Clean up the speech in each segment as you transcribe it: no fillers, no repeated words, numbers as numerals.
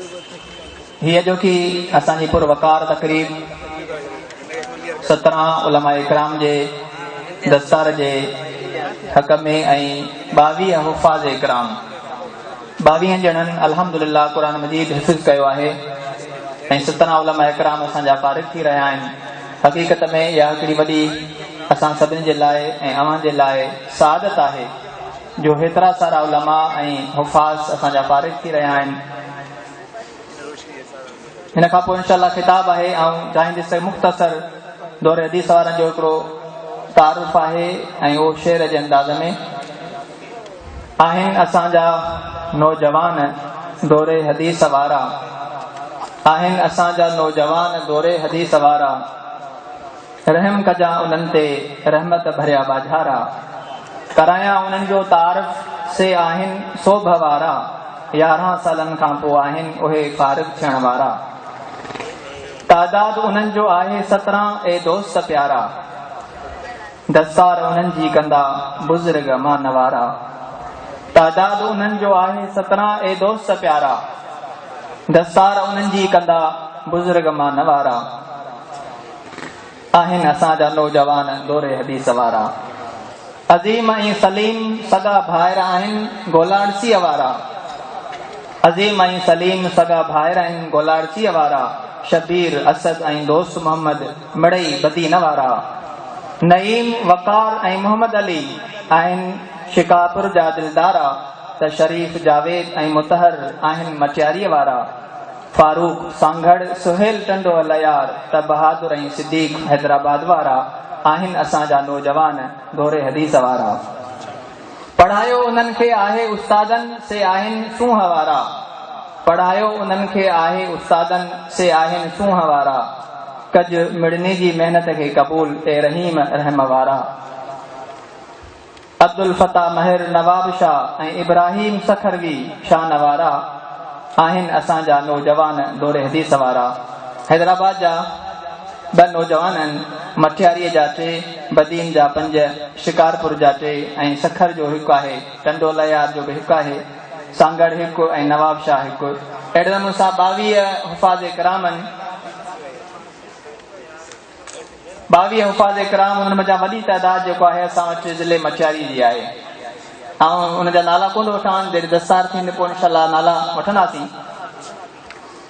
हीअ जो कि असांजी पुरवकार तकरीब 17 उलमा इकराम जे दस्तार जे हक़ में ऐं 22 हुफ़ाज़ इकराम 22 ॼणनि अल्हम्दुलिल्लाह क़ुरान मजीद हिफ़्ज़ कयो आहे ऐं 17 उलमा इकराम असांजा फारिग़ थी रहिया आहिनि। हक़ीक़त में इहा हिकिड़ी वॾी असां सभिनी जे लाइ ऐं अवां जे लाइ सआदत आहे जो हेतिरा सारा उलमा ऐं हुफ़ाज़ असांजा फारिग़ थी रहिया आहिनि। हिन खां पोइ इंशाअल्लाह किताब आहे ऐं चाहींदुसि मुख़्तसर दौरे हदीस वारनि जो हिकिड़ो तारुफ़ आहे ऐं उहो शेर जे अंदाज़ में आहिनि। असांजा नौजवान दौरे हदीस वारा आहिनि, असांजा नौजवान दौरे हदीस वारा, रहम कजा उन्हनि ते रहमत भरिया बाज़ारा, कराया उन्हनि जो तारुफ़ से आहिनि सोभ वारा, 11 सालनि खां पोइ आहिनि उहे फारिग़ थियण वारा, तादाद उन्हनि जो आहे 17 ए दोस्त प्यारा, दस्तार उन्हनि जी कंदा बुज़ुर्ग मान वारा, तादाद उन्हनि जो आहे 17 ए दोस्त प्यारा, दस्तार उन्हनि जी कंदा बुज़ुर्ग मान वारा, आहिनि असांजा नौजवान दौरे हदीस वारा, अज़ीम ऐं सलीम सगा भाइर आहिनि गोलाड़सीअ वारा, अज़ीम ऐं सलीम सगा भाइर आहिनि गोलाड़सीअ वारा, शबीर असद ऐं दोस्त मोहम्मद मिड़ई बदीन वारा, नईम वकार ऐं मोहम्मद अली आहिनि शिकापुर जा दिलदारा, त शरीफ़ जावेद ऐं मुतहर आहिनि मटियारीअ वारा, फारूक सांगड़ सुहेल टंडो अलयार, त बहादुर ऐं सिद्दीक हैदराबाद वारा, आहिनि असांजा नौजवान दौरे हदीस वारा, पढ़ायो उन्हनि खे आहे उस्तादनि से आहिनि सूंह वारा, पढ़ायो उन्हनि खे आहे उस्तादनि से आहिनि सूंह वारा, कज मिड़नी जी महिनत खे क़बूल ए रहीम रहम वारा, अब्दुल फता महर नवाब शाह ऐं इब्राहिम सखरवी शान वारा, आहिनि असांजा नौजवान दौरे हदीस वारा। हैदराबाद जा 2 नौजवान आहिनि, मटियारीअ जा 3, बदीन जा 5, शिकारपुर जा 3 ऐं सखर जो हिकु आहे, टंडो लयार जो बि हिकु आहे, सांगड़ हिकु ऐं नवाब शाह हिकु। अहिड़े नमूने सां 22 हुफ़ाज़ इकराम आहिनि, 22 हुफ़ाज़ इकराम, उन्हनि मथां वॾी तइदाद जेको आहे असां वटि ज़िले मटियारी जी आहे ऐं उनजा नाला कोन वठां, जॾहिं दस्तार थींदे पोइ इंशाअल्लाह नाला वठंदासीं।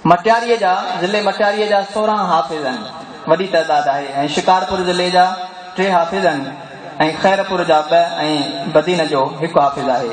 मटियारीअ जा ज़िले मटियारीअ जा 16 हाफ़िज़ आहिनि, वॾी तइदाद आहे, ऐं शिकारपुर ज़िले जा 3 हाफ़िज़ आहिनि ऐं ख़ैरपुर जा 2 ऐं बदीन जो 1 हाफ़िज़ आहे।